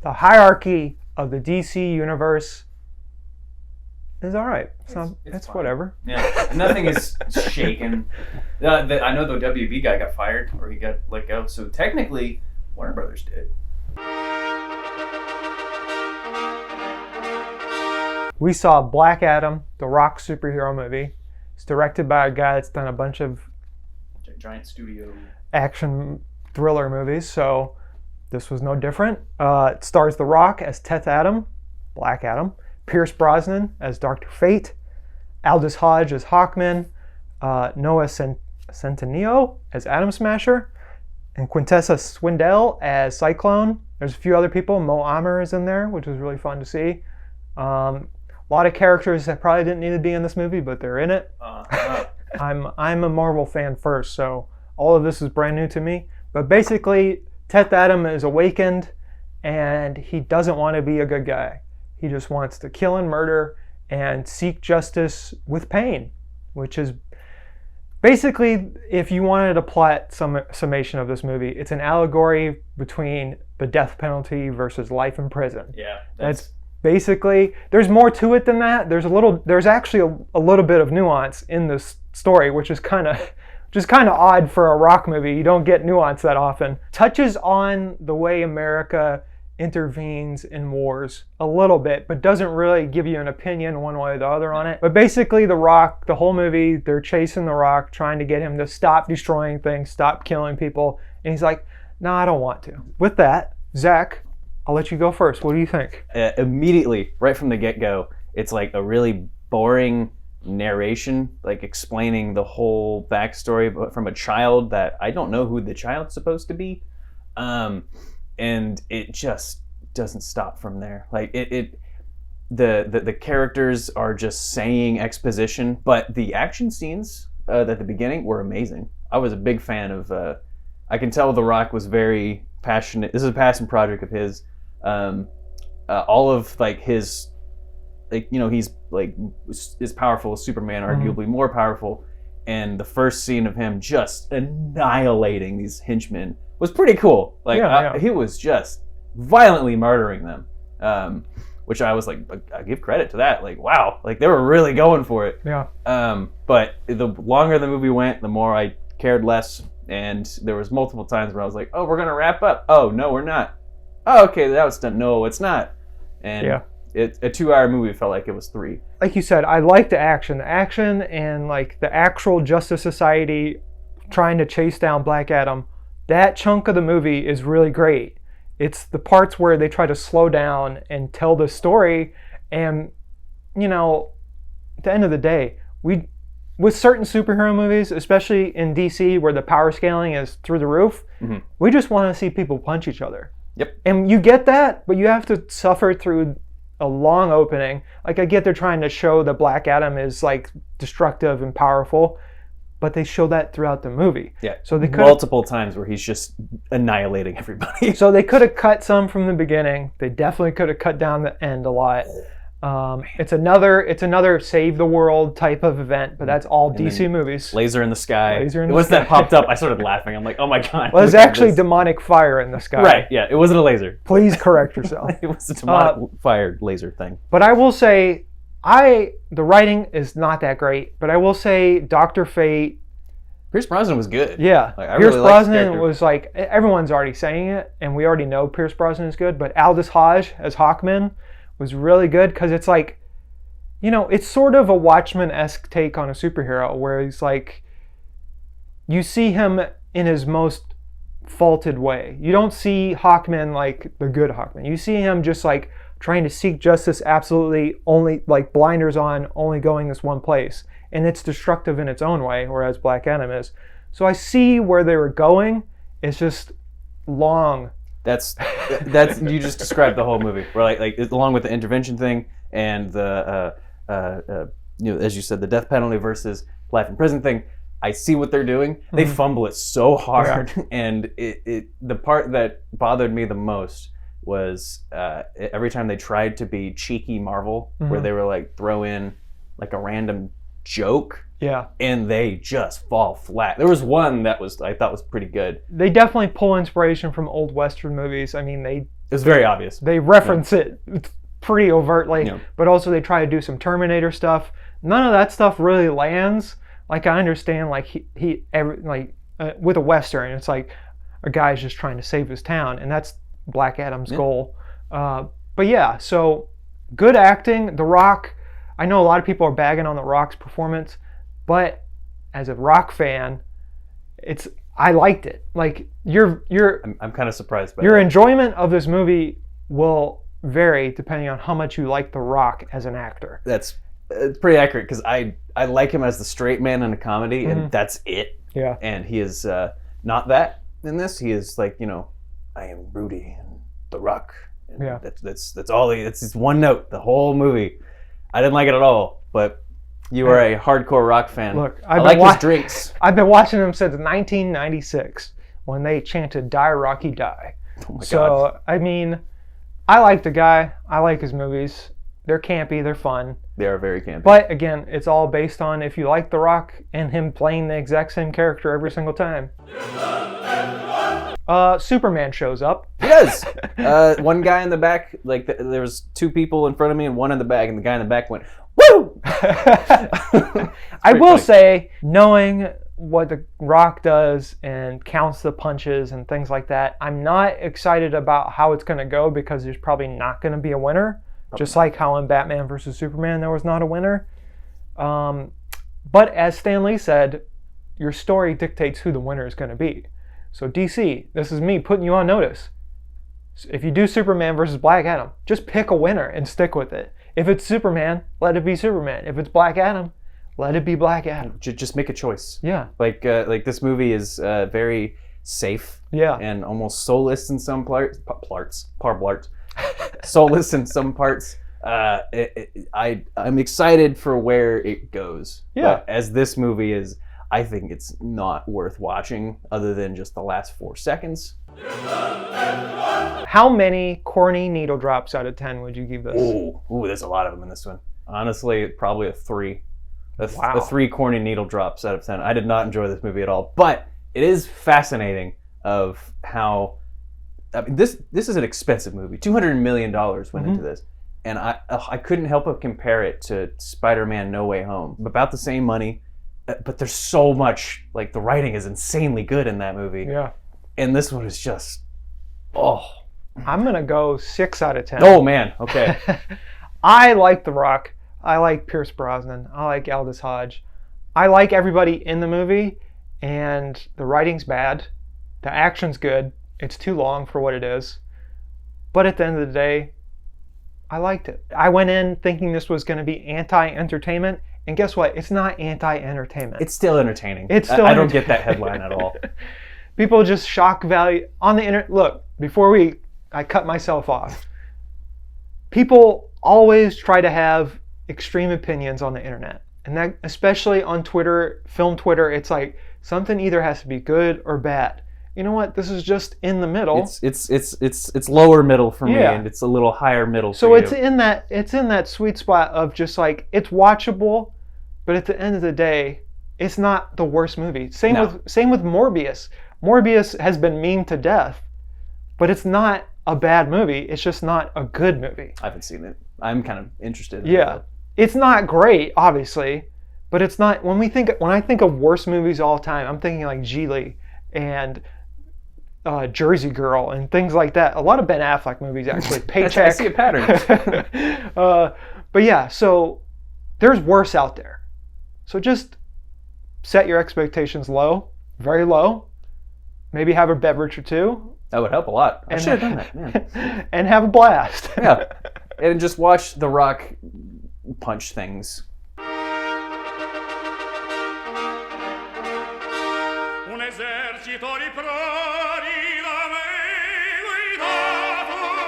the hierarchy of the DC universe is all right. It's whatever. Yeah, nothing is shaken. I know the WB guy got fired, or he got let go. So technically, Warner Brothers did. We saw Black Adam, the Rock superhero movie. It's directed by a guy that's done a bunch of giant studio action thriller movies, so this was no different. It stars The Rock as Teth Adam, Black Adam, Pierce Brosnan as Dr. Fate, Aldous Hodge as Hawkman, Noah Centineo as Atom Smasher, and Quintessa Swindell as Cyclone. There's a few other people. Mo Amer is in there, which was really fun to see. A lot of characters that probably didn't need to be in this movie, but they're in it. I'm a Marvel fan first, so all of this is brand new to me. But basically, Teth Adam is awakened, and he doesn't want to be a good guy. He just wants to kill and murder and seek justice with pain, which is basically, if you wanted a plot summation of this movie, it's an allegory between the death penalty versus life in prison. Yeah, that's basically, there's more to it than that. There's actually a little bit of nuance in this story, which is kind of odd for a Rock movie. You don't get nuance that often. Touches on the way America intervenes in wars a little bit, but doesn't really give you an opinion one way or the other on it. But basically, The Rock, the whole movie, they're chasing The Rock, trying to get him to stop destroying things, stop killing people. And he's like, no, I don't want to. With that, Zach, I'll let you go first. What do you think? Immediately, right from the get-go, it's like a really boring narration, like explaining the whole backstory from a child that I don't know who the child's supposed to be. And it just doesn't stop from there. Like the characters are just saying exposition, but the action scenes at the beginning were amazing. I was a big fan of. I can tell The Rock was very passionate. This is a passion project of his. All of like his, like, you know, he's like as powerful as Superman, arguably more powerful. And the first scene of him just annihilating these henchmen was pretty cool. Like he was just violently murdering them, which I was like, I give credit to that. Like, wow, like they were really going for it. Yeah. But the longer the movie went, the more I cared less. And there was multiple times where I was like, oh, we're gonna wrap up. Oh no, we're not. Oh, okay, that was done. No, it's not. And a 2-hour movie felt like it was 3. Like you said, I like the action and like the actual Justice Society trying to chase down Black Adam. That chunk of the movie is really great. It's the parts where they try to slow down and tell the story. And, you know, at the end of the day, with certain superhero movies, especially in DC where the power scaling is through the roof, we just want to see people punch each other. Yep. And you get that, but you have to suffer through a long opening. Like, I get they're trying to show that Black Adam is like destructive and powerful, but they show that throughout the movie. Yeah. So they multiple times where he's just annihilating everybody. So they could have cut some from the beginning. They definitely could have cut down the end a lot. It's another save the world type of event, but that's all DC movies. Laser in the sky. Once that popped up, I started laughing. I'm like, oh my god. Well, there's actually demonic fire in the sky. Right, yeah. It wasn't a laser. Please correct yourself. It was a demonic fire laser thing. But I will say, the writing is not that great, but I will say Dr. Fate. Pierce Brosnan was good. Yeah. Like, I Pierce really Brosnan was like, everyone's already saying it, and we already know Pierce Brosnan is good, but Aldous Hodge as Hawkman was really good, because it's like, you know, it's sort of a Watchmen-esque take on a superhero, where he's like, you see him in his most faulted way. You don't see Hawkman like the good Hawkman. You see him just like trying to seek justice, absolutely only like blinders on, only going this one place. And it's destructive in its own way, whereas Black Adam is. So I see where they were going. It's just long. That's you just described the whole movie. Where like along with the intervention thing and the you know, as you said, the death penalty versus life in prison thing. I see what they're doing. They fumble it so hard, and the part that bothered me the most was every time they tried to be cheeky Marvel, where they were like throw in like a random joke. Yeah. And they just fall flat. There was one that I thought was pretty good. They definitely pull inspiration from old Western movies. I mean, It was very obvious. They reference it pretty overtly, Yeah. but also they try to do some Terminator stuff. None of that stuff really lands. Like I understand, like with a Western, it's like a guy's just trying to save his town, and that's Black Adam's goal. But yeah, so good acting. The Rock. I know a lot of people are bagging on The Rock's performance, but as a Rock fan, I liked it. Like I'm kind of surprised by your that. enjoyment of this movie will vary depending on how much you like The Rock as an actor. That's pretty accurate because I like him as the straight man in a comedy, and that's it. Yeah. And he is not that in this. He is like, I am Rudy and The Rock. And Yeah. That's all. That's his one note the whole movie. I didn't like it at all, but you are a hardcore Rock fan. Look, I like his drinks. I've been watching him since 1996 when they chanted "Die Rocky Die." Oh my So God. I mean, I like the guy. I like his movies. They're campy. They're fun. They are very campy. But again, it's all based on if you like The Rock and him playing the exact same character every single time. Superman shows up. He does. One guy in the back, like there was two people in front of me and one in the back, and the guy in the back went, "Woo!" I will say, knowing what The Rock does and counts the punches and things like that, I'm not excited about how it's going to go because there's probably not going to be a winner. Just like how in Batman vs. Superman there was not a winner. But as Stan Lee said, your story dictates who the winner is going to be. So DC, this is me putting you on notice. If you do Superman versus Black Adam, just pick a winner and stick with it. If it's Superman, let it be Superman. If it's Black Adam, let it be Black Adam. Just make a choice. Yeah. Like this movie is very safe. Yeah. And almost soulless in some parts. Soulless in some parts. I'm excited for where it goes. Yeah. But as this movie is, I think it's not worth watching other than just the last 4 seconds. How many corny needle drops out of 10 would you give this? Ooh, there's a lot of them in this one. Honestly, probably a 3. Wow. A 3 corny needle drops out of 10. I did not enjoy this movie at all, but it is fascinating of how this is an expensive movie. $200 million went into this, and I couldn't help but compare it to Spider-Man: No Way Home. About the same money, but there's so much, like the writing is insanely good in that movie. Yeah. And this one is just, I'm going to go 6 out of 10. Oh man, okay. I like The Rock. I like Pierce Brosnan. I like Aldous Hodge. I like everybody in the movie, and the writing's bad. The action's good. It's too long for what it is. But at the end of the day, I liked it. I went in thinking this was going to be anti-entertainment, and guess what? It's not anti-entertainment. It's still entertaining. It's still I don't get that headline at all. People just shock value on the internet. Look, before I cut myself off. People always try to have extreme opinions on the internet, and that especially on Twitter, film Twitter. It's like something either has to be good or bad. You know what? This is just in the middle. It's lower middle for me, and it's a little higher middle for so you. it's in that sweet spot of just like it's watchable, but at the end of the day, it's not the worst movie. Same with Morbius. Morbius has been memed to death, but it's not a bad movie. It's just not a good movie. I haven't seen it. I'm kind of interested. Yeah, it's not great, obviously, but it's not. When I think of worst movies all time, I'm thinking like Geely and Jersey Girl and things like that. A lot of Ben Affleck movies, actually. Paycheck. I see a pattern. But yeah, so there's worse out there. So just set your expectations low, very low. Maybe have a beverage or two. That would help a lot. I should have done that, man. And have a blast. Yeah. And just watch The Rock punch things. Un esercito di